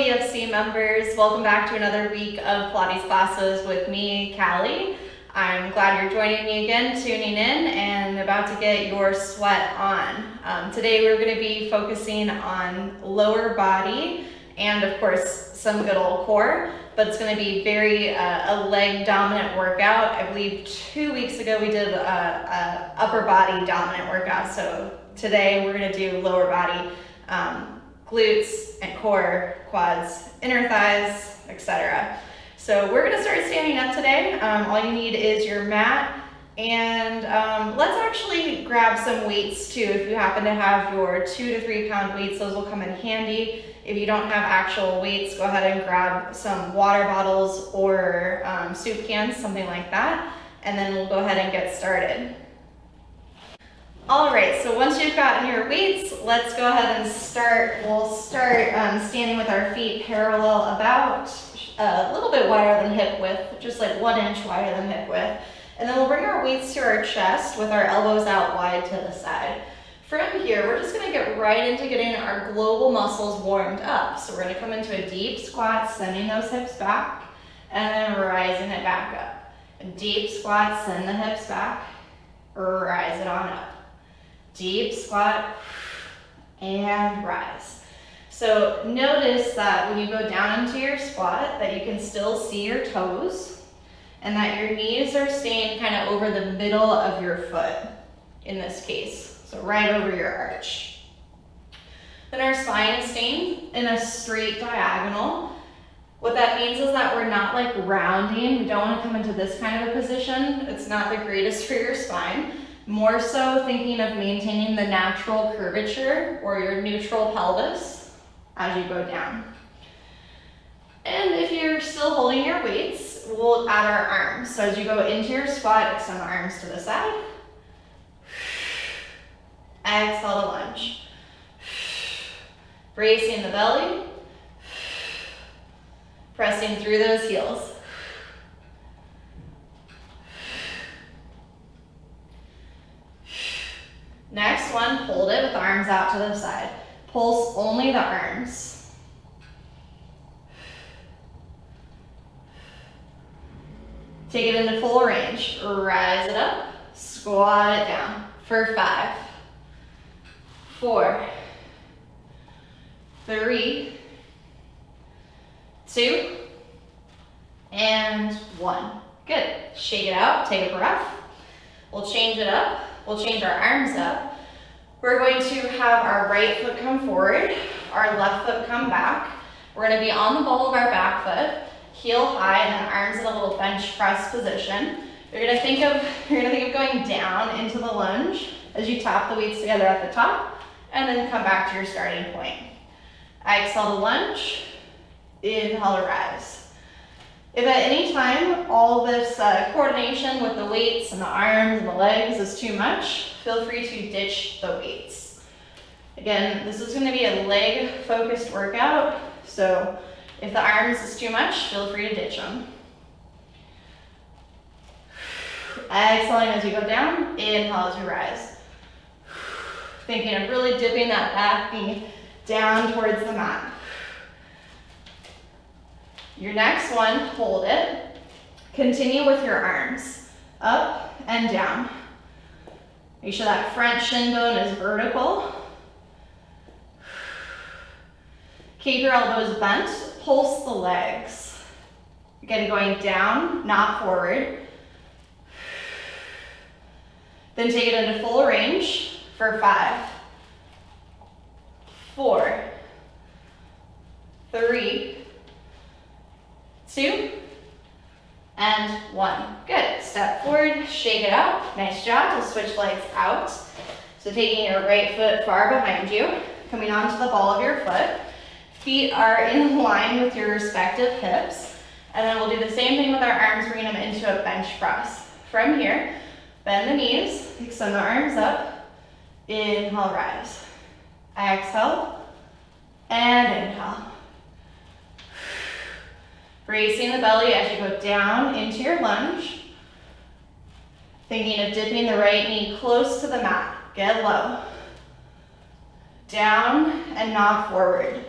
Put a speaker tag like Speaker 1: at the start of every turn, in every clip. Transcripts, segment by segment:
Speaker 1: BFC members, welcome back to another week of Pilates classes with me, Callie. I'm glad you're joining me again, tuning in, and about to get your sweat on. Today we're going to be focusing on lower body and of course some good old core, but it's going to be very a leg dominant workout. I believe 2 weeks ago we did a upper body dominant workout, so today we're going to do lower body, glutes and core, quads, inner thighs, etc. So we're going to start standing up today. All you need is your mat, and let's actually grab some weights too. If you happen to have your 2 to 3 pound weights, those will come in handy. If you don't have actual weights, go ahead and grab some water bottles or soup cans, something like that, and then we'll go ahead and get started. All right, so once you've gotten your weights, let's go ahead and start. We'll start standing with our feet parallel, about a little bit wider than hip width, just like 1 inch wider than hip width. And then we'll bring our weights to our chest with our elbows out wide to the side. From here, we're just gonna get right into getting our global muscles warmed up. So we're gonna come into a deep squat, sending those hips back, and then rising it back up. A deep squat, send the hips back, rise it on up. Deep squat and rise. So notice that when you go down into your squat that you can still see your toes and that your knees are staying kind of over the middle of your foot in this case. So right over your arch. Then our spine is staying in a straight diagonal. What that means is that we're not like rounding. We don't want to come into this kind of a position. It's not the greatest for your spine. More so thinking of maintaining the natural curvature or your neutral pelvis as you go down. And if you're still holding your weights, we'll add our arms. So as you go into your squat, extend the arms to the side. Exhale to lunge. Bracing the belly. Pressing through those heels. Next one, hold it with arms out to the side. Pulse only the arms. Take it into full range. Rise it up, squat it down for 5, 4, 3, 2, and 1. Good. Shake it out, take a breath. We'll change it up. We'll change our arms up. We're going to have our right foot come forward, our left foot come back. We're going to be on the ball of our back foot, heel high, and then arms in a little bench press position. You're going to think of going down into the lunge as you tap the weights together at the top, and then come back to your starting point. Exhale to lunge, inhale to rise. If at any time all this coordination with the weights and the arms and the legs is too much, feel free to ditch the weights. Again, this is going to be a leg focused workout, so if the arms is too much, feel free to ditch them. Exhaling as you go down, inhale as you rise. Thinking of really dipping that back knee down towards the mat. Your next one, hold it. Continue with your arms, up and down. Make sure that front shin bone is vertical. Keep your elbows bent, pulse the legs. Again, going down, not forward. Then take it into full range for 5, 4, 3, 2, and 1. Good. Step forward, shake it out. Nice job. We'll switch legs out. So taking your right foot far behind you, coming onto the ball of your foot. Feet are in line with your respective hips. And then we'll do the same thing with our arms, bringing them into a bench press. From here, bend the knees, extend the arms up, inhale, rise. Exhale, and inhale. Bracing the belly as you go down into your lunge. Thinking of dipping the right knee close to the mat. Get low. Down and not forward.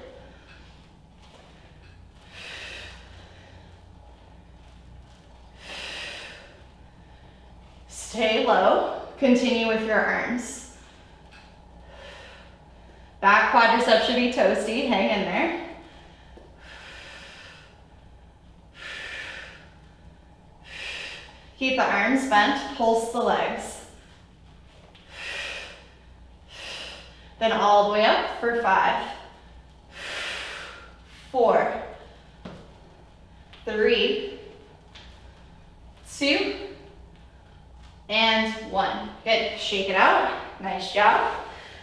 Speaker 1: Stay low. Continue with your arms. Back quadriceps should be toasty. Hang in there. Keep the arms bent. Pulse the legs. Then all the way up for 5, 4, 3, 2, and 1. Good. Shake it out. Nice job.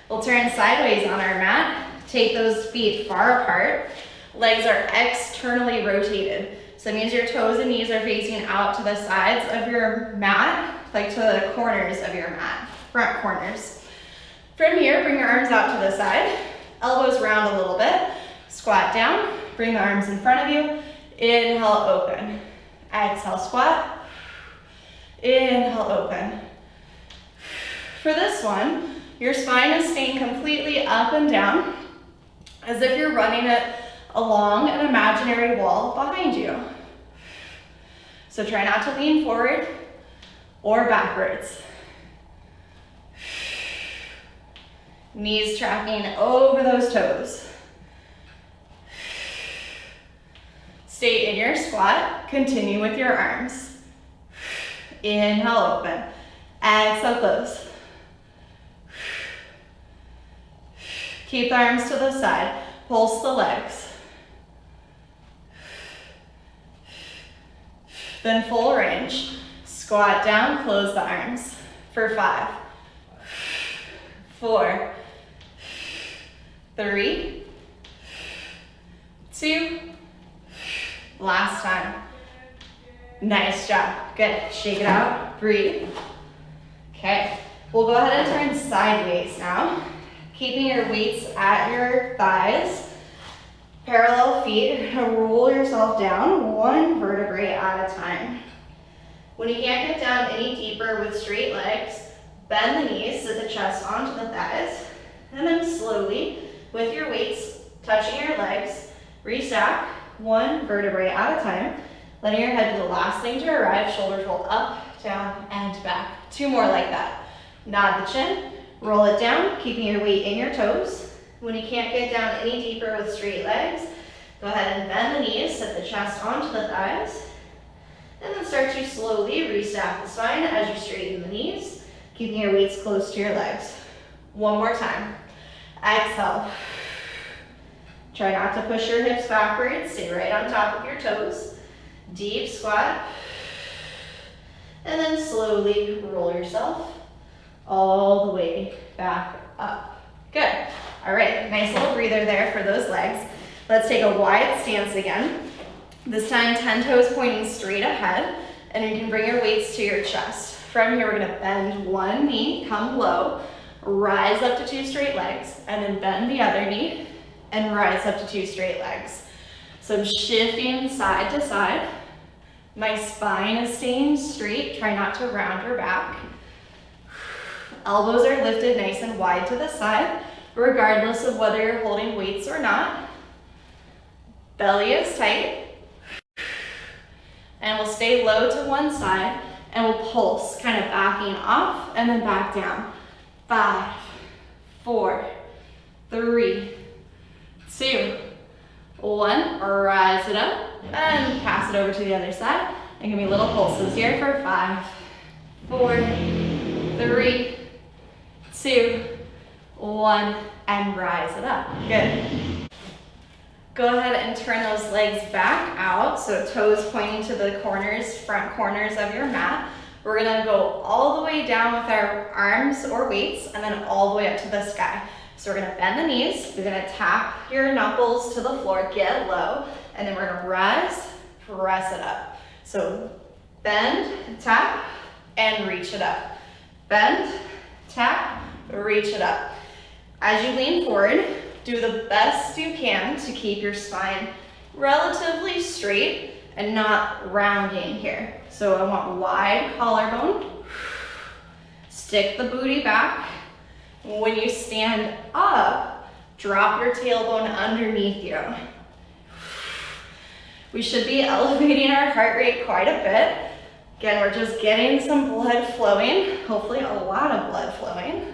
Speaker 1: We'll turn sideways on our mat. Take those feet far apart. Legs are externally rotated. So it means your toes and knees are facing out to the sides of your mat, like to the corners of your mat, front corners. From here, bring your arms out to the side. Elbows round a little bit. Squat down. Bring the arms in front of you. Inhale, open. Exhale, squat. Inhale, open. For this one, your spine is staying completely up and down, as if you're running it along an imaginary wall behind you. So try not to lean forward or backwards. Knees tracking over those toes. Stay in your squat. Continue with your arms. Inhale, open. Exhale, close. Keep the arms to the side. Pulse the legs. Then full range. Squat down, close the arms. For 5, 4, 3, 2, last time. Nice job. Good. Shake it out. Breathe. Okay. We'll go ahead and turn sideways now. Keeping your weights at your thighs. Parallel feet. You're gonna roll yourself down 1 vertebrae at a time. When you can't get down any deeper with straight legs, bend the knees, sit the chest onto the thighs, and then slowly, with your weights touching your legs, restack 1 vertebrae at a time, letting your head be the last thing to arrive. Shoulders roll up, down, and back. 2 more like that. Nod the chin, roll it down, keeping your weight in your toes. When you can't get down any deeper with straight legs, go ahead and bend the knees, set the chest onto the thighs, and then start to slowly restack the spine as you straighten the knees, keeping your weights close to your legs. 1 more time. Exhale. Try not to push your hips backwards. Stay right on top of your toes. Deep squat. And then slowly roll yourself all the way back up. Good. All right, nice little breather there for those legs. Let's take a wide stance again. This time 10 toes pointing straight ahead, and you can bring your weights to your chest. From here, we're gonna bend 1 knee, come low, rise up to 2 straight legs, and then bend the other knee and rise up to 2 straight legs. So I'm shifting side to side. My spine is staying straight. Try not to round your back. Elbows are lifted nice and wide to the side, regardless of whether you're holding weights or not. Belly is tight. And we'll stay low to one side, and we'll pulse, kind of backing off and then back down. 5, 4, 3, 2, 1. Rise it up and pass it over to the other side. And give me little pulses here for 5, 4, 3, 2, 1, and rise it up. Good. Go ahead and turn those legs back out, so toes pointing to the corners, front corners of your mat. We're gonna go all the way down with our arms or weights, and then all the way up to the sky. So we're gonna bend the knees, you're gonna tap your knuckles to the floor, get low, and then we're gonna rise, press it up. So bend, tap, and reach it up. Bend, tap, reach it up. As you lean forward, do the best you can to keep your spine relatively straight and not rounding here. So I want wide collarbone. Stick the booty back. When you stand up, drop your tailbone underneath you. We should be elevating our heart rate quite a bit. Again, we're just getting some blood flowing, hopefully a lot of blood flowing.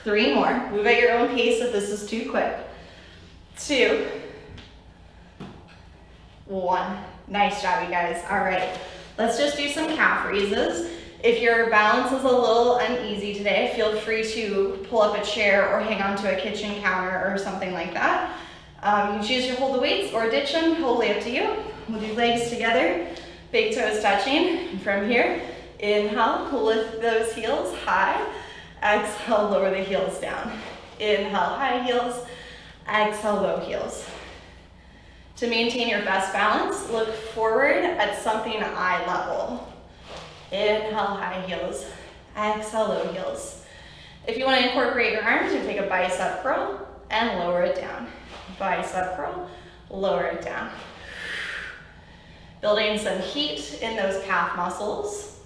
Speaker 1: 3 more. Move at your own pace if this is too quick. 2, 1. Nice job, you guys. All right, let's just do some calf raises. If your balance is a little uneasy today, feel free to pull up a chair or hang onto a kitchen counter or something like that. You can choose to hold the weights or ditch them, totally up to you. We'll do legs together, big toes touching. And from here, inhale, lift those heels high. Exhale, lower the heels down. Inhale, high heels. Exhale, low heels. To maintain your best balance, look forward at something eye level. Inhale, high heels. Exhale, low heels. If you want to incorporate your arms, you take a bicep curl and lower it down. Bicep curl, lower it down. Building some heat in those calf muscles.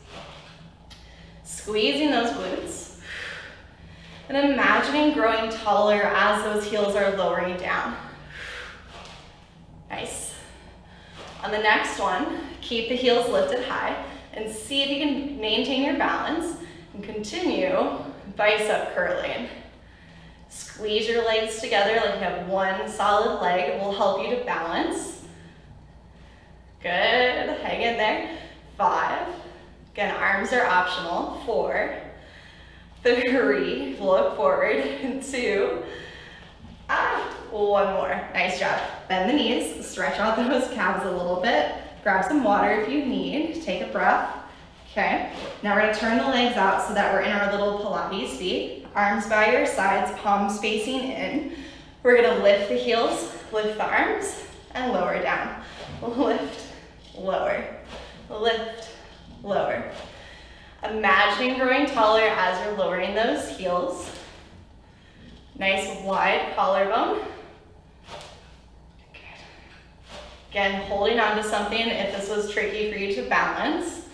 Speaker 1: Squeezing those glutes. And imagining growing taller as those heels are lowering down. Nice. On the next one, keep the heels lifted high and see if you can maintain your balance and continue bicep curling. Squeeze your legs together like you have one solid leg. It will help you to balance. Good, hang in there. 5. Again, arms are optional. 4, 3, look forward. 2, 1 more. Nice job. Bend the knees, stretch out those calves a little bit. Grab some water if you need. Take a breath. Okay, now we're gonna turn the legs out so that we're in our little Pilates seat. Arms by your sides, palms facing in. We're gonna lift the heels, lift the arms, and lower down. Lift, lower, lift, lower. Imagining growing taller as you're lowering those heels. Nice wide collarbone. Good. Again, holding on to something if this was tricky for you to balance.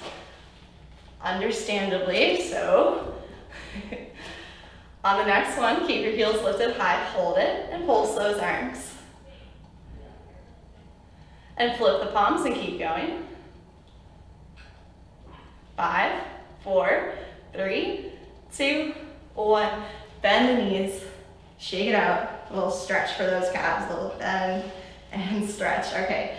Speaker 1: Understandably so. On the next one, keep your heels lifted high, hold it, and pulse those arms. And flip the palms and keep going. 5, 4, 3, 2, 1. Bend the knees, shake it out. A little stretch for those calves, a little bend and stretch. Okay,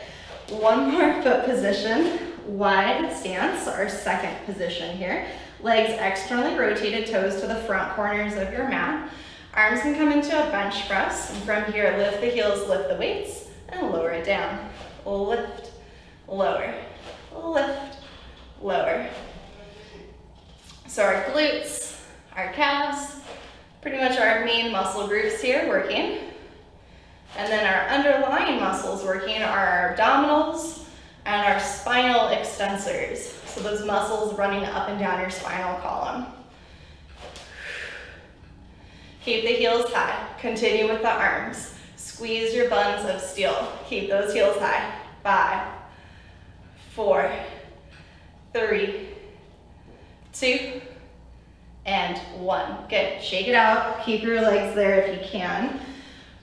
Speaker 1: one more foot position. Wide stance, our second position here. Legs externally rotated, toes to the front corners of your mat. Arms can come into a bench press. And from here, lift the heels, lift the weights, and lower it down. Lift, lower, lift, lower. So our glutes, our calves, pretty much our main muscle groups here working. And then our underlying muscles working are our abdominals, and our spinal extensors. So those muscles running up and down your spinal column. Keep the heels high. Continue with the arms. Squeeze your buns of steel. Keep those heels high. 5, 4, 3, 2, and 1. Good. Shake it out. Keep your legs there if you can.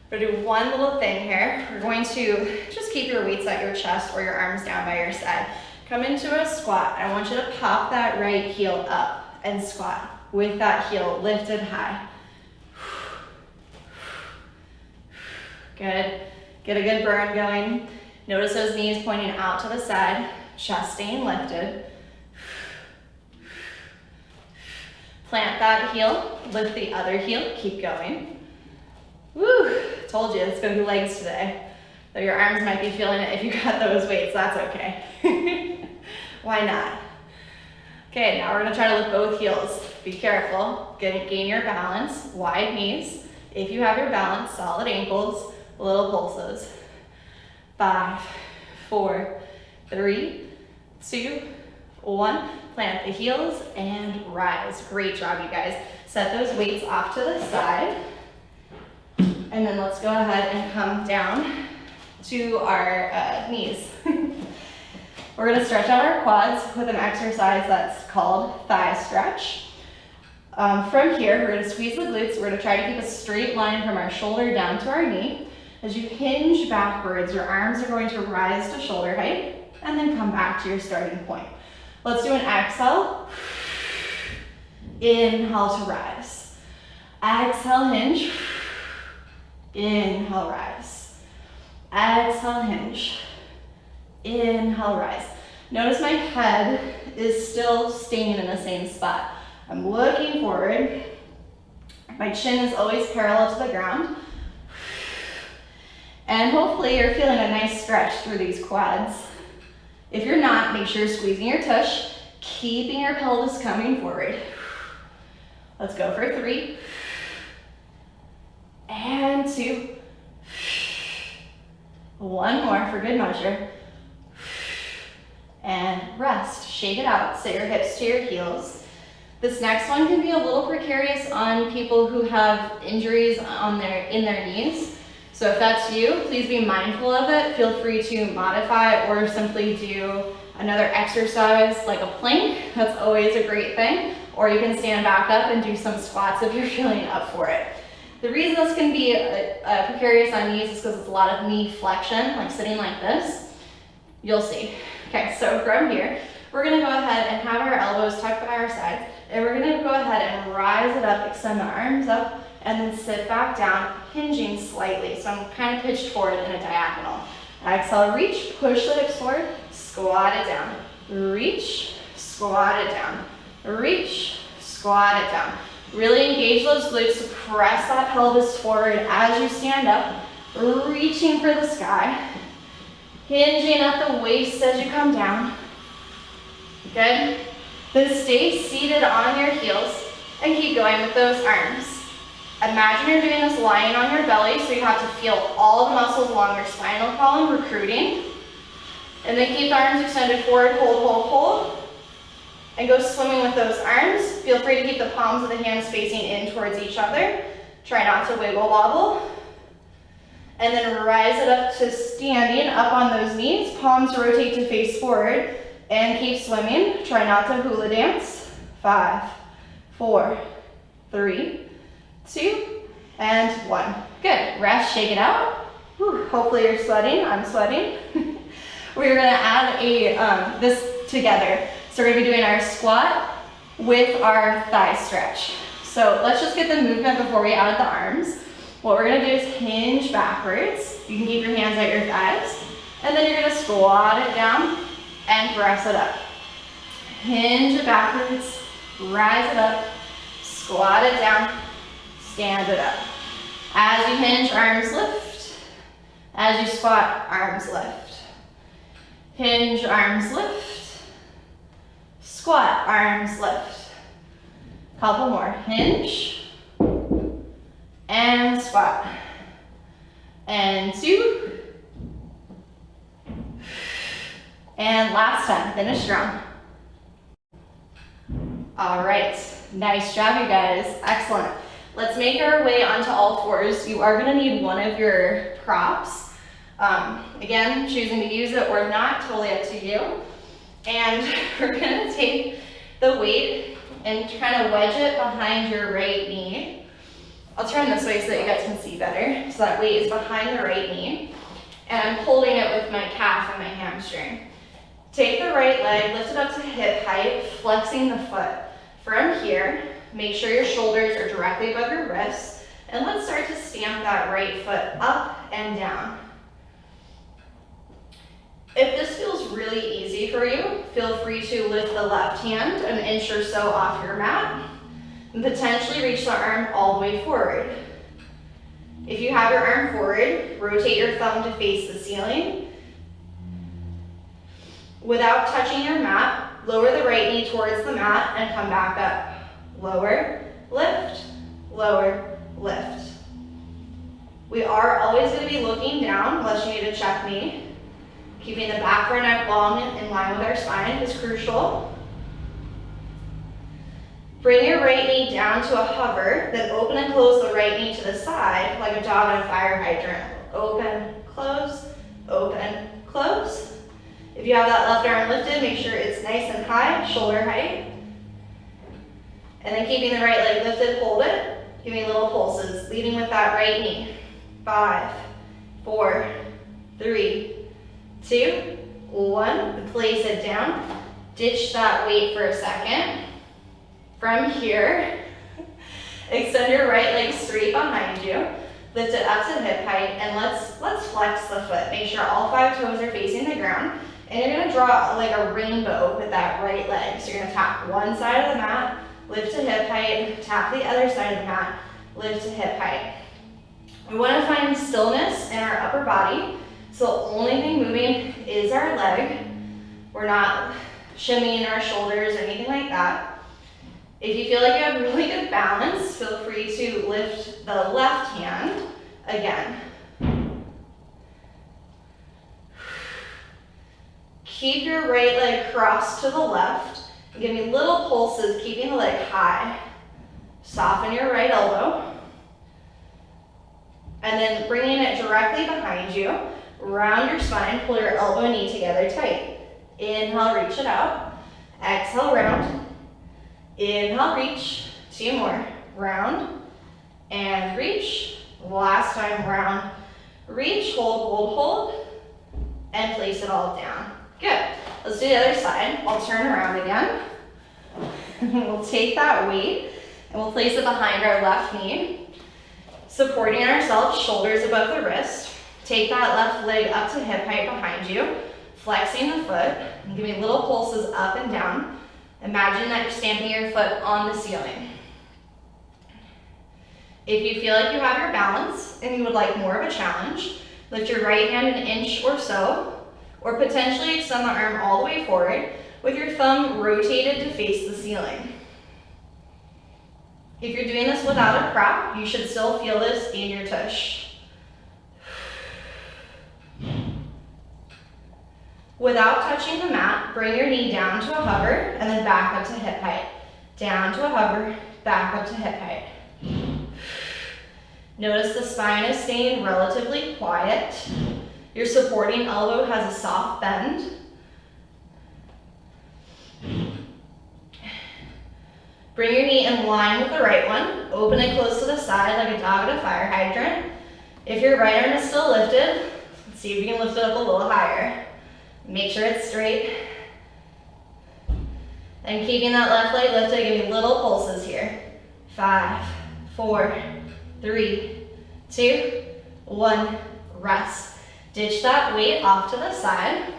Speaker 1: We're gonna do one little thing here. We're going to just keep your weights at your chest or your arms down by your side. Come into a squat. I want you to pop that right heel up and squat with that heel lifted high. Good. Get a good burn going. Notice those knees pointing out to the side, chest staying lifted. Plant that heel, lift the other heel, keep going. Woo, told you, it's gonna be legs today. Though your arms might be feeling it if you got those weights, that's okay. Why not? Okay, now we're gonna try to lift both heels. Be careful, gain your balance, wide knees. If you have your balance, solid ankles, little pulses. 5, 4, 3, 2, 1. Plant the heels and rise. Great job, you guys. Set those weights off to the side. And then let's go ahead and come down to our knees. We're gonna stretch out our quads with an exercise that's called thigh stretch. From here, we're gonna squeeze the glutes. We're gonna try to keep a straight line from our shoulder down to our knee. As you hinge backwards, your arms are going to rise to shoulder height and then come back to your starting point. Let's do an exhale. Inhale to rise. Exhale, hinge. Inhale, rise. Exhale, hinge. Inhale, rise. Notice my head is still staying in the same spot. I'm looking forward. My chin is always parallel to the ground. And hopefully you're feeling a nice stretch through these quads. If you're not, make sure you're squeezing your tush, keeping your pelvis coming forward. Let's go for 3. And 2. 1 more for good measure. And rest, shake it out, set your hips to your heels. This next one can be a little precarious on people who have injuries in their knees. So if that's you, please be mindful of it. Feel free to modify or simply do another exercise like a plank. That's always a great thing. Or you can stand back up and do some squats if you're feeling up for it. The reason this can be precarious on knees is because it's a lot of knee flexion, like sitting like this. You'll see. Okay, so from here, we're gonna go ahead and have our elbows tucked by our sides, and we're gonna go ahead and rise it up, extend the arms up, and then sit back down, hinging slightly. So I'm kind of pitched forward in a diagonal. Exhale, reach, push the hips forward, squat it down. Reach, squat it down. Reach, squat it down. Really engage those glutes to press that pelvis forward as you stand up, reaching for the sky. Hinging at the waist as you come down. Good. Then stay seated on your heels and keep going with those arms. Imagine you're doing this lying on your belly, so you have to feel all the muscles along your spinal column recruiting. And then keep the arms extended forward, hold, hold, hold. And go swimming with those arms. Feel free to keep the palms of the hands facing in towards each other. Try not to wiggle wobble. And then rise it up to standing up on those knees. Palms rotate to face forward. And keep swimming. Try not to hula dance. 5, 4, 3, 2, and 1. Good. Rest, shake it out. Whew. Hopefully you're sweating. I'm sweating. We're gonna add this together. So we're gonna be doing our squat with our thigh stretch. So let's just get the movement before we add the arms. What we're gonna do is hinge backwards. You can keep your hands at your thighs. And then you're gonna squat it down and press it up. Hinge it backwards, rise it up, squat it down, stand it up. As you hinge, arms lift. As you squat, arms lift. Hinge, arms lift. Squat, arms lift. Couple more. Hinge. And squat. And 2. And last time, finish strong. All right, nice job, you guys. Excellent. Let's make our way onto all fours. You are gonna need one of your props. Again, choosing to use it or not, totally up to you. And we're gonna take the weight and kind of wedge it behind your right knee. I'll turn this way so that you guys can see better. So that weight is behind the right knee. And I'm holding it with my calf and my hamstring. Take the right leg, lift it up to hip height, flexing the foot. From here, make sure your shoulders are directly above your wrists. And let's start to stamp that right foot up and down. If this feels really easy for you, feel free to lift the left hand an inch or so off your mat and potentially reach the arm all the way forward. If you have your arm forward, rotate your thumb to face the ceiling. Without touching your mat, lower the right knee towards the mat and come back up. Lower, lift, lower, lift. We are always going to be looking down unless you need to check me. Keeping the back of our neck long in line with our spine is crucial. Bring your right knee down to a hover, then open and close the right knee to the side like a dog on a fire hydrant. Open, close, open, close. If you have that left arm lifted, make sure it's nice and high, shoulder height. And then keeping the right leg lifted, hold it. Give me little pulses, leading with that right knee. 5, 4, 3, 2, 1. Place it down. ditch that weight for a second. From here, extend your right leg straight behind you. Lift it up to hip height, and let's flex the foot. Make sure all 5 toes are facing the ground. And you're gonna draw like a rainbow with that right leg. So you're gonna tap one side of the mat, lift to hip height, tap the other side of the mat, lift to hip height. We wanna find stillness in our upper body. So the only thing moving is our leg. We're not shimmying our shoulders or anything like that. If you feel like you have really good balance, feel free to lift the left hand again. Keep your right leg crossed to the left. And give me little pulses, keeping the leg high. Soften your right elbow. And then bringing it directly behind you. Round your spine, pull your elbow and knee together tight. Inhale, reach it out. Exhale, round. Inhale, reach. 2 more. Round and reach. Last time, round. Reach, hold, and place it all down. Good. Let's do the other side. I'll turn around again. We'll take that weight and we'll place it behind our left knee, supporting ourselves, shoulders above the wrist. Take that left leg up to hip height behind you, flexing the foot, and give me little pulses up and down. Imagine that you're stamping your foot on the ceiling. If you feel like you have your balance and you would like more of a challenge, lift your right hand an inch or so, or potentially extend the arm all the way forward with your thumb rotated to face the ceiling. If you're doing this without a prop, you should still feel this in your tush. Without touching the mat, bring your knee down to a hover and then back up to hip height. Down to a hover, back up to hip height. Notice the spine is staying relatively quiet. Your supporting elbow has a soft bend. Bring your knee in line with the right one. Open it close to the side like a dog at a fire hydrant. If your right arm is still lifted, let's see if you can lift it up a little higher. Make sure it's straight. And keeping that left leg lifted, give me little pulses here. 5, 4, 3, 2, 1, rest. Ditch that weight off to the side.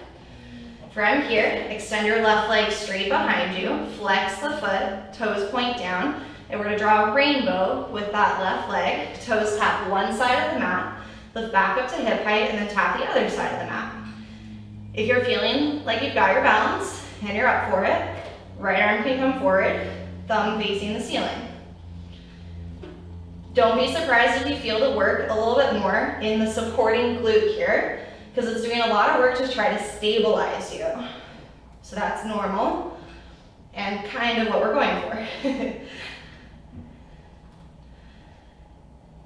Speaker 1: From here, extend your left leg straight behind you, flex the foot, toes point down, and we're gonna draw a rainbow with that left leg. Toes tap one side of the mat, lift back up to hip height, and then tap the other side of the mat. If you're feeling like you've got your balance and you're up for it, right arm can come forward, thumb facing the ceiling. Don't be surprised if you feel the work a little bit more in the supporting glute here, because it's doing a lot of work to try to stabilize you. So that's normal and kind of what we're going for.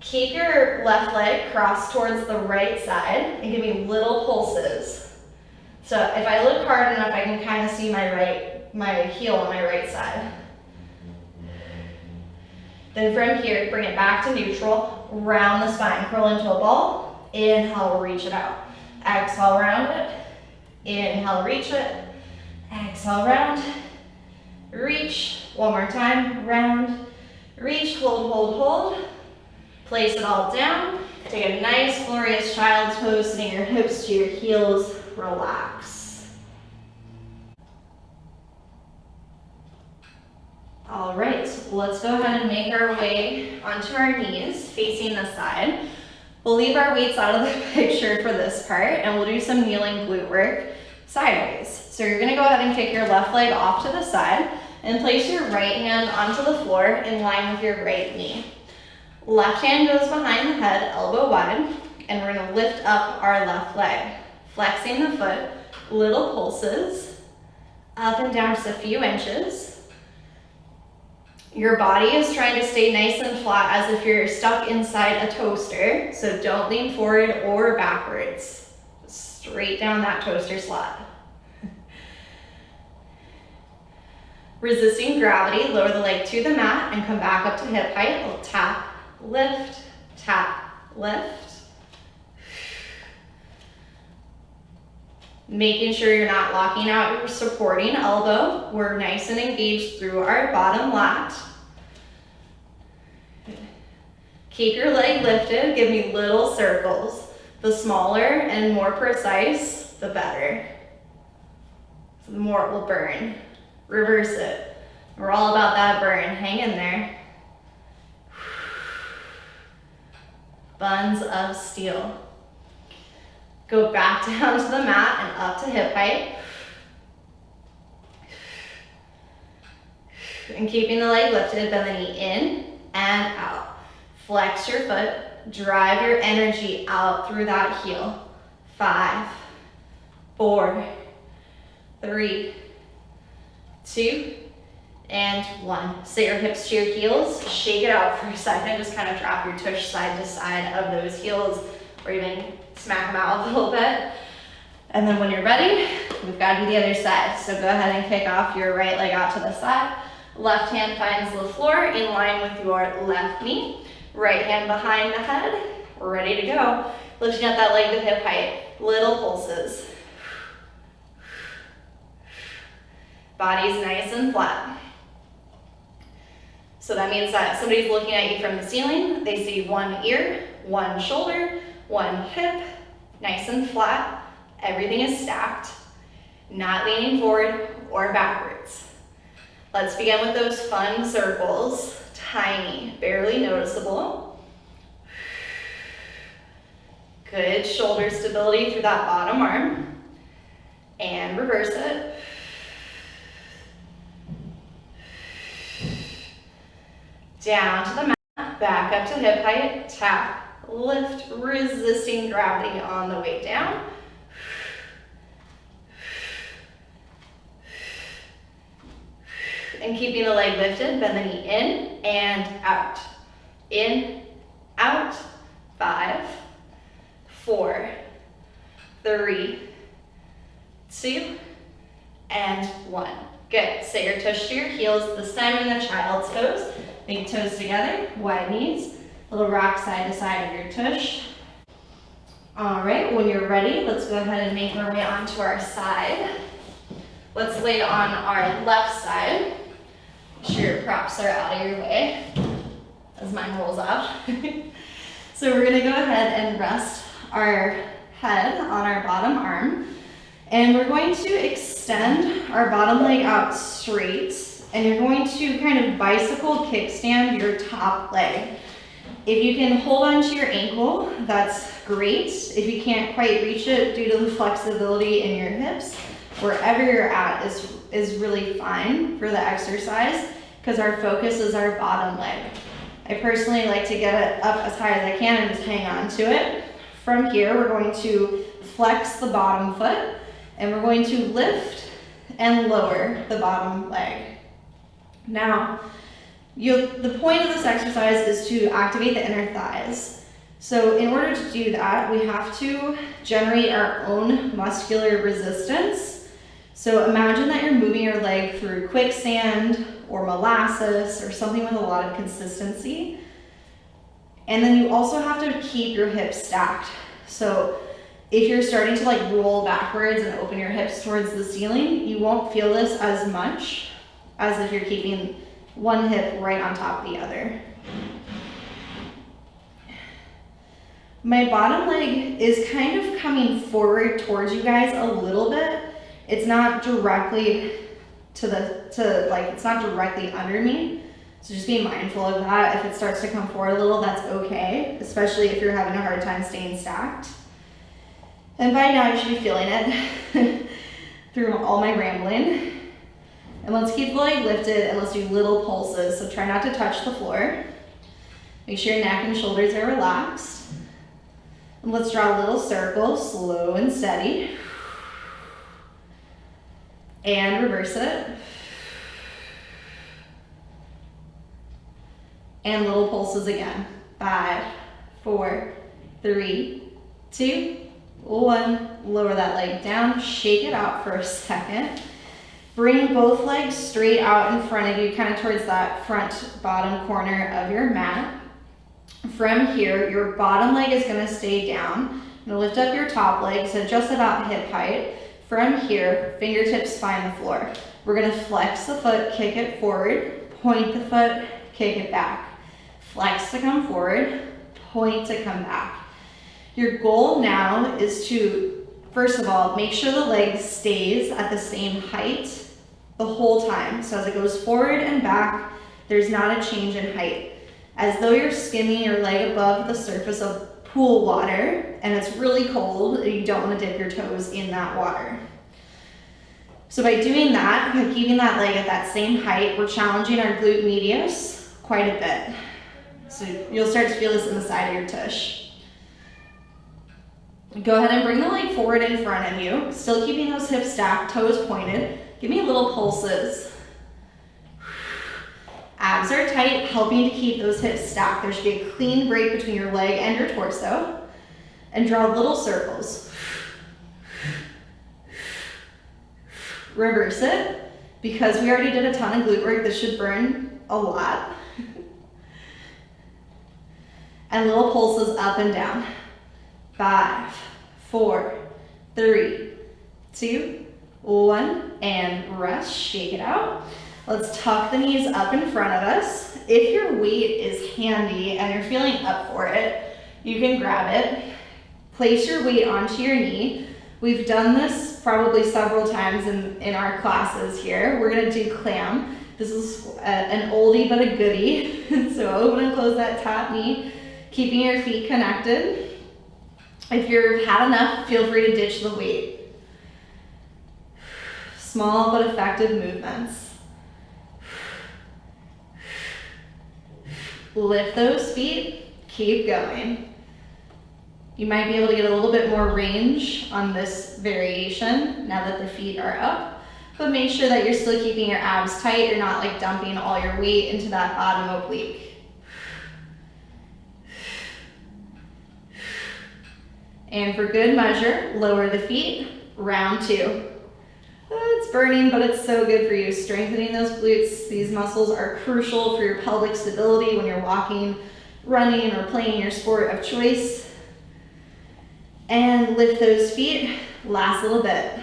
Speaker 1: Keep your left leg crossed towards the right side and give me little pulses. So if I look hard enough, I can kind of see my heel on my right side. Then from here, bring it back to neutral, round the spine, curl into a ball, inhale, reach it out. Exhale, round it, inhale, reach it, exhale, round, reach, one more time, round, reach, hold, place it all down, take a nice glorious child's pose, sitting your hips to your heels, relax. All right, let's go ahead and make our way onto our knees, facing the side. We'll leave our weights out of the picture for this part, and we'll do some kneeling glute work sideways. So you're gonna go ahead and kick your left leg off to the side and place your right hand onto the floor in line with your right knee. Left hand goes behind the head, elbow wide, and we're gonna lift up our left leg. Flexing the foot, little pulses, up and down just a few inches. Your body is trying to stay nice and flat as if you're stuck inside a toaster, so don't lean forward or backwards. Straight down that toaster slot. Resisting gravity, lower the leg to the mat and come back up to hip height. We'll tap, lift, tap, lift. Making sure you're not locking out your supporting elbow. We're nice and engaged through our bottom lat. Keep your leg lifted, give me little circles. The smaller and more precise, the better. So the more it will burn. Reverse it. We're all about that burn, hang in there. Buns of steel. Go back down to the mat and up to hip height. And keeping the leg lifted, bend the knee in and out. Flex your foot, drive your energy out through that heel. 5, 4, 3, 2, and 1. Sit your hips to your heels, shake it out for a second, just kind of drop your tush side to side of those heels, or even smack them out a little bit. And then when you're ready, we've got to do the other side. So go ahead and kick off your right leg out to the side. Left hand finds the floor in line with your left knee. Right hand behind the head. We're ready to go. Lifting up that leg to hip height. Little pulses. Body's nice and flat. So that means that somebody's looking at you from the ceiling. They see one ear, one shoulder, one hip, nice and flat. Everything is stacked, not leaning forward or backwards. Let's begin with those fun circles. Tiny, barely noticeable. Good shoulder stability through that bottom arm. And reverse it. Down to the mat, back up to hip height, tap, lift, resisting gravity on the way down. And keeping the leg lifted, bend the knee in and out. In, out, 5, 4, 3, 2, and 1. Good, sit your tush to your heels, this time in the child's pose. Big toes together, wide knees, little rock side to side of your tush. All right, when you're ready, let's go ahead and make our way onto our side. Let's lay on our left side. Make sure your props are out of your way as mine rolls out. So we're gonna go ahead and rest our head on our bottom arm. And we're going to extend our bottom leg out straight. And you're going to kind of bicycle kickstand your top leg. If you can hold onto your ankle, that's great. If you can't quite reach it due to the flexibility in your hips, wherever you're at is really fine for the exercise because our focus is our bottom leg. I personally like to get it up as high as I can and just hang on to it. From here, we're going to flex the bottom foot and we're going to lift and lower the bottom leg. Now, the point of this exercise is to activate the inner thighs. So in order to do that, we have to generate our own muscular resistance. So imagine that you're moving your leg through quicksand or molasses or something with a lot of consistency. And then you also have to keep your hips stacked. So if you're starting to like roll backwards and open your hips towards the ceiling, you won't feel this as much as if you're keeping one hip right on top of the other. My bottom leg is kind of coming forward towards you guys a little bit. It's not directly it's not directly under me. So just be mindful of that. If it starts to come forward a little, that's okay, especially if you're having a hard time staying stacked. And by now you should be feeling it through all my rambling. And let's keep the leg lifted and let's do little pulses. So try not to touch the floor. Make sure your neck and shoulders are relaxed. And let's draw a little circle, slow and steady. And reverse it. And little pulses again. 5, 4, 3, 2, 1. Lower that leg down, shake it out for a second. Bring both legs straight out in front of you, kind of towards that front bottom corner of your mat. From here, your bottom leg is gonna stay down. You're gonna lift up your top leg, so just about hip height. From here, fingertips find the floor. We're gonna flex the foot, kick it forward, point the foot, kick it back. Flex to come forward, point to come back. Your goal now is to, first of all, make sure the leg stays at the same height the whole time. So as it goes forward and back, there's not a change in height. As though you're skimming your leg above the surface of pool water and it's really cold and you don't want to dip your toes in that water. So by doing that, by keeping that leg at that same height, we're challenging our glute medius quite a bit. So you'll start to feel this in the side of your tush. Go ahead and bring the leg forward in front of you, still keeping those hips stacked, toes pointed. Give me little pulses. Abs are tight, helping to keep those hips stacked. There should be a clean break between your leg and your torso. And draw little circles. Reverse it. Because we already did a ton of glute work, this should burn a lot. And little pulses up and down. 5, 4, 3, 2, 1, and rest. Shake it out. Let's tuck the knees up in front of us. If your weight is handy and you're feeling up for it, you can grab it. Place your weight onto your knee. We've done this probably several times in our classes here. We're gonna do clam. This is an oldie but a goodie. So open and close that top knee, keeping your feet connected. If you've had enough, feel free to ditch the weight. Small but effective movements. Lift those feet, keep going. You might be able to get a little bit more range on this variation now that the feet are up, but make sure that you're still keeping your abs tight. You're not like dumping all your weight into that bottom oblique. And for good measure, lower the feet, round 2. It's burning, but it's so good for you. Strengthening those glutes. These muscles are crucial for your pelvic stability when you're walking, running, or playing your sport of choice. And lift those feet. Last little bit.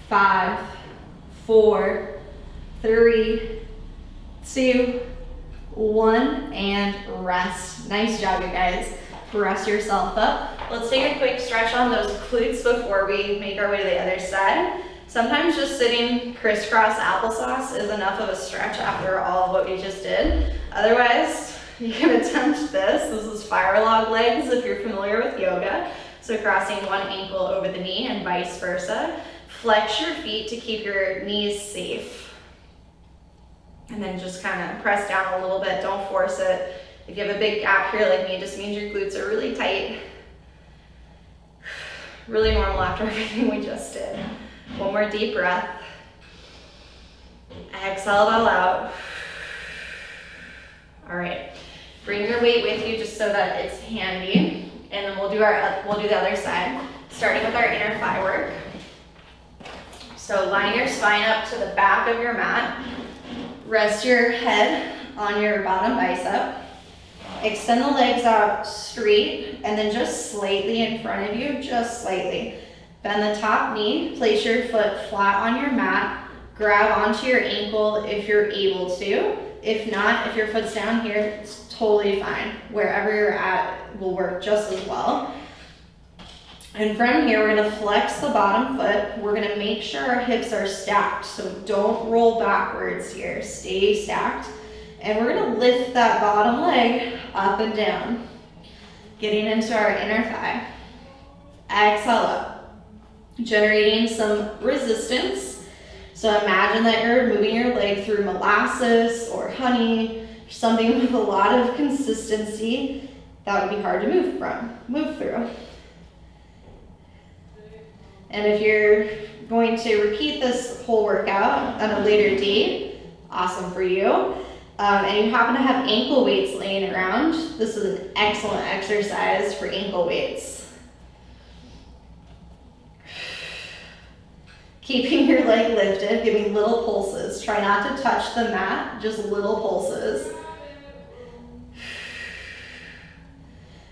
Speaker 1: 5, 4, 3, 2, 1, and rest. Nice job, you guys. Press yourself up. Let's take a quick stretch on those glutes before we make our way to the other side. Sometimes just sitting crisscross applesauce is enough of a stretch after all of what we just did. Otherwise, you can attempt this. This is fire log legs if you're familiar with yoga. So crossing one ankle over the knee and vice versa. Flex your feet to keep your knees safe. And then just kind of press down a little bit. Don't force it. If you have a big gap here like me, it just means your glutes are really tight. Really normal after everything we just did. One more deep breath. Exhale it all out. All right, bring your weight with you just so that it's handy. And then we'll do the other side, starting with our inner thigh work. So line your spine up to the back of your mat. Rest your head on your bottom bicep. Extend the legs out straight and then just slightly in front of you, just slightly. Bend the top knee, place your foot flat on your mat, grab onto your ankle if you're able to. If not, if your foot's down here, it's totally fine. Wherever you're at will work just as well. And from here, we're gonna flex the bottom foot. We're gonna make sure our hips are stacked, so don't roll backwards here, stay stacked. And we're gonna lift that bottom leg up and down, getting into our inner thigh. Exhale up, generating some resistance. So imagine that you're moving your leg through molasses or honey, something with a lot of consistency that would be hard to move through. And if you're going to repeat this whole workout on a later date, awesome for you. And you happen to have ankle weights laying around, this is an excellent exercise for ankle weights. Keeping your leg lifted, giving little pulses. Try not to touch the mat, just little pulses.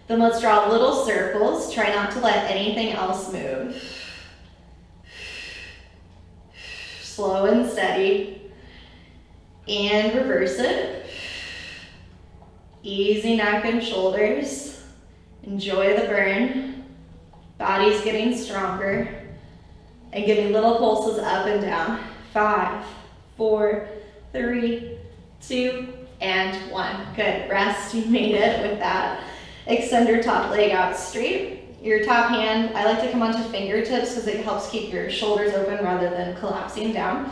Speaker 1: Then let's draw little circles. Try not to let anything else move. Slow and steady. And reverse it. Easy neck and shoulders. Enjoy the burn. Body's getting stronger. And give me little pulses up and down. 5, 4, 3, 2, and 1. Good. Rest. You made it with that. Extend your top leg out straight. Your top hand, I like to come onto fingertips because it helps keep your shoulders open rather than collapsing down.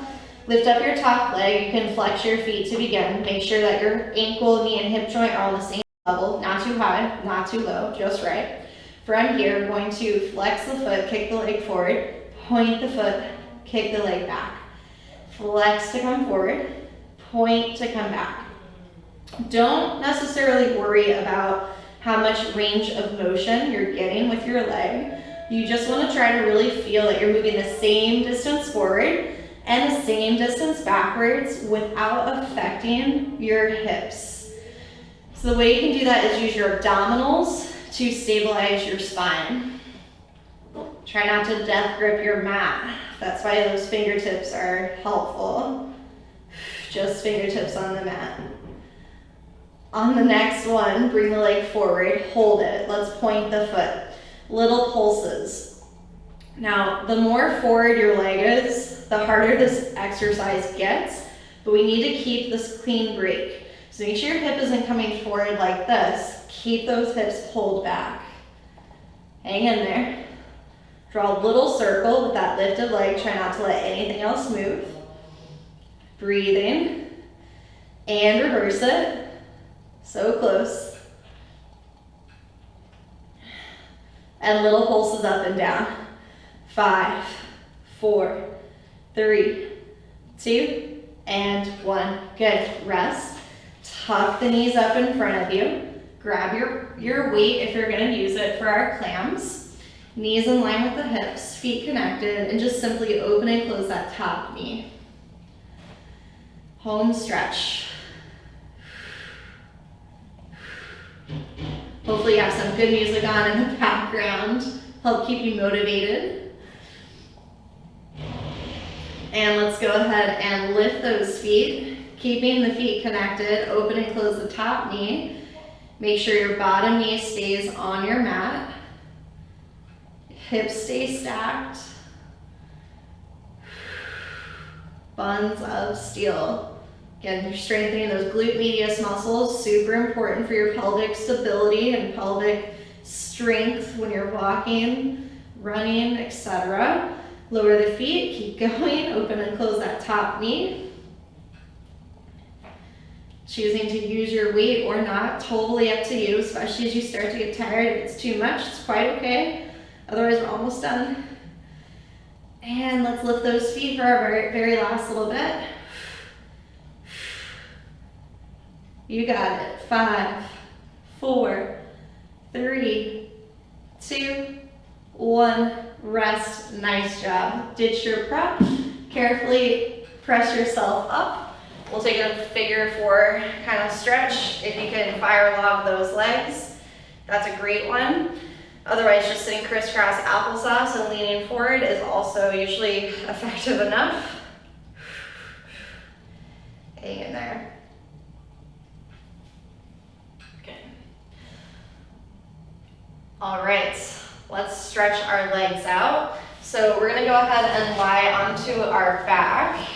Speaker 1: Lift up your top leg. You can flex your feet to begin. Make sure that your ankle, knee, and hip joint are on the same level. Not too high, not too low, just right. From here, we're going to flex the foot, kick the leg forward, point the foot, kick the leg back. Flex to come forward, point to come back. Don't necessarily worry about how much range of motion you're getting with your leg. You just want to try to really feel that you're moving the same distance forward and the same distance backwards without affecting your hips. So the way you can do that is use your abdominals to stabilize your spine. Try not to death grip your mat. That's why those fingertips are helpful. Just fingertips on the mat. On the next one, bring the leg forward, hold it. Let's point the foot. Little pulses. Now, the more forward your leg is, the harder this exercise gets, but we need to keep this clean break. So make sure your hip isn't coming forward like this. Keep those hips pulled back. Hang in there. Draw a little circle with that lifted leg. Try not to let anything else move. Breathing. And reverse it. So close. And little pulses up and down. 5, 4, 3, 2, and 1. Good. Rest. Tuck the knees up in front of you. Grab your weight if you're going to use it for our clams. Knees in line with the hips, feet connected, and just simply open and close that top knee. Home stretch. Hopefully you have some good music on in the background, help keep you motivated. And let's go ahead and lift those feet, keeping the feet connected, open and close the top knee. Make sure your bottom knee stays on your mat. Hips stay stacked. Buns of steel. Again, you're strengthening those glute medius muscles, super important for your pelvic stability and pelvic strength when you're walking, running, etc. Lower the feet, keep going, open and close that top knee. Choosing to use your weight or not, totally up to you, especially as you start to get tired. If it's too much, it's quite okay. Otherwise, we're almost done. And let's lift those feet for our very, very last little bit. You got it. 5, 4, 3, 2, 1. Rest. Nice job. Ditch your prep. Carefully press yourself up. We'll take a figure 4 kind of stretch. If you can fire log those legs, that's a great one. Otherwise, just sitting crisscross applesauce and leaning forward is also usually effective enough. Hang in there. Good. All right, let's stretch our legs out. So we're gonna go ahead and lie onto our back,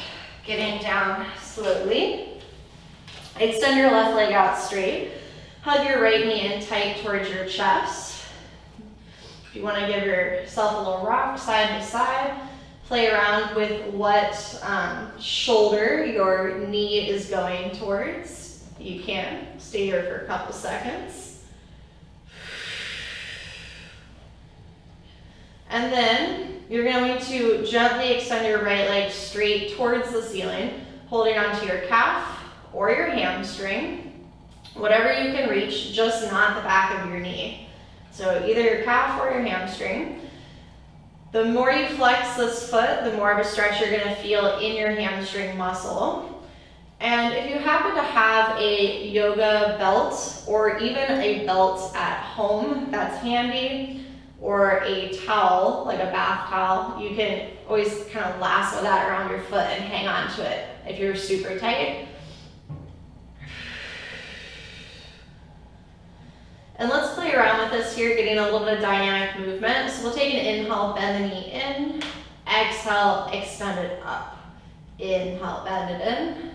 Speaker 1: getting down slowly. Extend your left leg out straight. Hug your right knee in tight towards your chest. If you want to give yourself a little rock side to side, play around with what shoulder your knee is going towards. You can stay here for a couple seconds. And then you're going to gently extend your right leg straight towards the ceiling, holding onto your calf or your hamstring, whatever you can reach, just not the back of your knee. So either your calf or your hamstring. The more you flex this foot, the more of a stretch you're going to feel in your hamstring muscle. And if you happen to have a yoga belt or even a belt at home that's handy, or a towel, like a bath towel, you can always kind of lasso that around your foot and hang on to it if you're super tight. And let's play around with this here, getting a little bit of dynamic movement. So we'll take an inhale, bend the knee in, exhale, extend it up. Inhale, bend it in,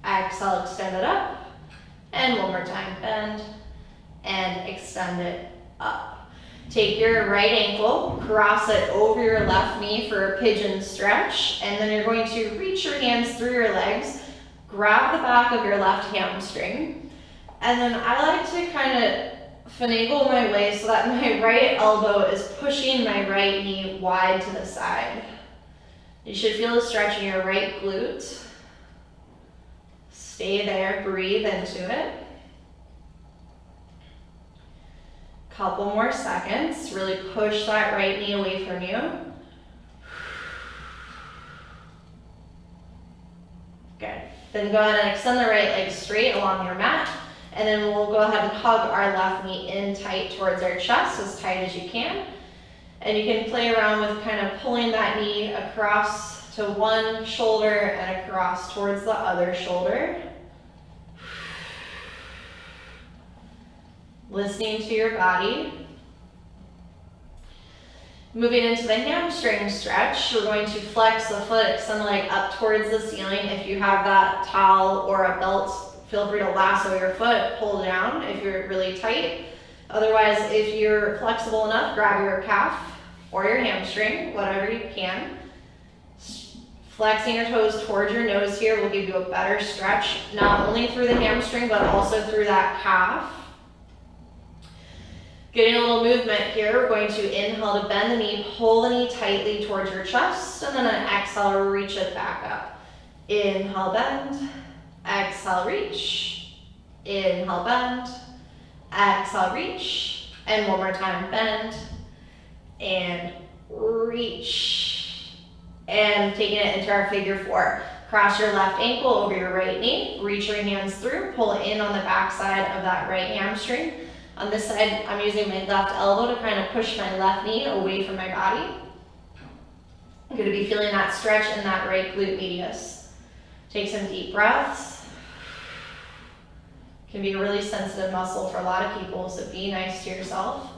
Speaker 1: exhale, extend it up, and one more time, bend and extend it up. Take your right ankle, cross it over your left knee for a pigeon stretch, and then you're going to reach your hands through your legs, grab the back of your left hamstring, and then I like to kind of finagle my way so that my right elbow is pushing my right knee wide to the side. You should feel a stretch in your right glute. Stay there, breathe into it. Couple more seconds. Really push that right knee away from you. Good. Then go ahead and extend the right leg straight along your mat. And then we'll go ahead and hug our left knee in tight towards our chest, as tight as you can. And you can play around with kind of pulling that knee across to one shoulder and across towards the other shoulder. Listening to your body. Moving into the hamstring stretch, we're going to flex the foot, extend the leg up towards the ceiling. If you have that towel or a belt, feel free to lasso your foot, pull down if you're really tight. Otherwise, if you're flexible enough, grab your calf or your hamstring, whatever you can. Flexing your toes towards your nose here will give you a better stretch, not only through the hamstring, but also through that calf. Getting a little movement here, we're going to inhale to bend the knee, pull the knee tightly towards your chest, and then an exhale, reach it back up. Inhale, bend, exhale, reach. Inhale, bend, exhale, reach. And one more time, bend and reach. And taking it into our figure four. Cross your left ankle over your right knee, reach your hands through, pull in on the back side of that right hamstring. On this side, I'm using my left elbow to kind of push my left knee away from my body. I'm going to be feeling that stretch in that right glute medius. Take some deep breaths. It can be a really sensitive muscle for a lot of people, so be nice to yourself.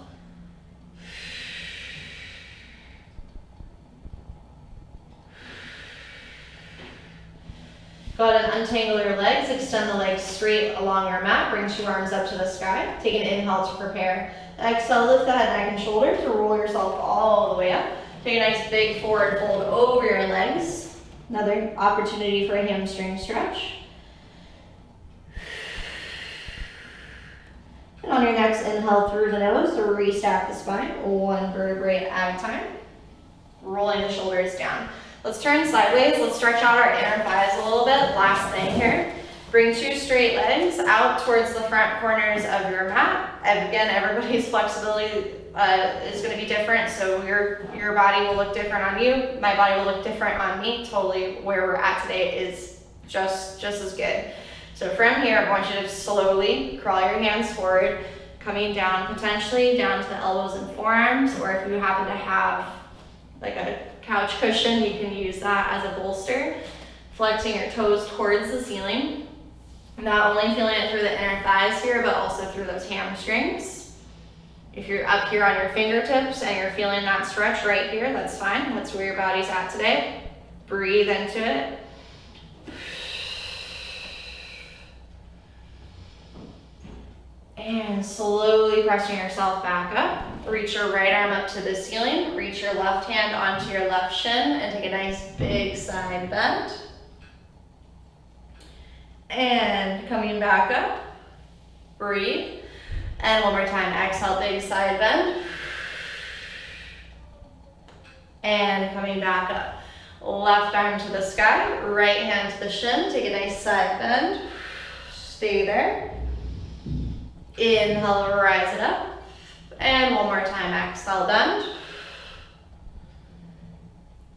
Speaker 1: Go ahead and untangle your legs, extend the legs straight along your mat, bring 2 arms up to the sky. Take an inhale to prepare. Exhale, lift the head, neck, and shoulders to roll yourself all the way up. Take a nice big forward fold over your legs. Another opportunity for a hamstring stretch. And on your next inhale through the nose to restack the spine, 1 vertebrae at a time. Rolling the shoulders down. Let's turn sideways. Let's stretch out our inner thighs a little bit. Last thing here. Bring 2 straight legs out towards the front corners of your mat. And again, everybody's flexibility is going to be different, so your body will look different on you. My body will look different on me. Totally where we're at today is just as good. So from here, I want you to slowly crawl your hands forward, coming down, potentially down to the elbows and forearms, or if you happen to have like a couch cushion, you can use that as a bolster. Flexing your toes towards the ceiling. Not only feeling it through the inner thighs here, but also through those hamstrings. If you're up here on your fingertips and you're feeling that stretch right here, that's fine. That's where your body's at today. Breathe into it. And slowly pressing yourself back up. Reach your right arm up to the ceiling. Reach your left hand onto your left shin and take a nice big side bend. And coming back up. Breathe. And one more time. Exhale, big side bend. And coming back up. Left arm to the sky. Right hand to the shin. Take a nice side bend. Stay there. Inhale, rise it up. And one more time, exhale, bend.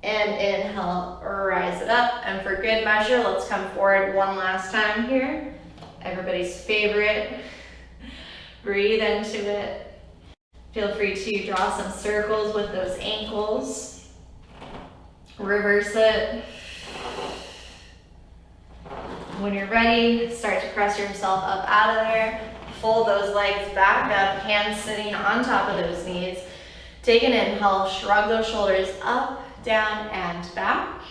Speaker 1: And inhale, rise it up. And for good measure, let's come forward one last time here. Everybody's favorite. Breathe into it. Feel free to draw some circles with those ankles. Reverse it. When you're ready, start to press yourself up out of there. Fold those legs back up, hands sitting on top of those knees. Take an inhale, shrug those shoulders up, down, and back.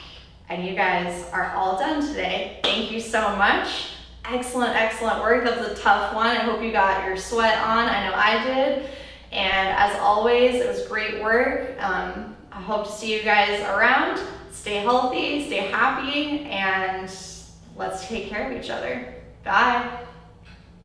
Speaker 1: And you guys are all done today. Thank you so much. Excellent, excellent work. That was a tough one. I hope you got your sweat on. I know I did. And as always, it was great work. I hope to see you guys around. Stay healthy, stay happy, and let's take care of each other. Bye.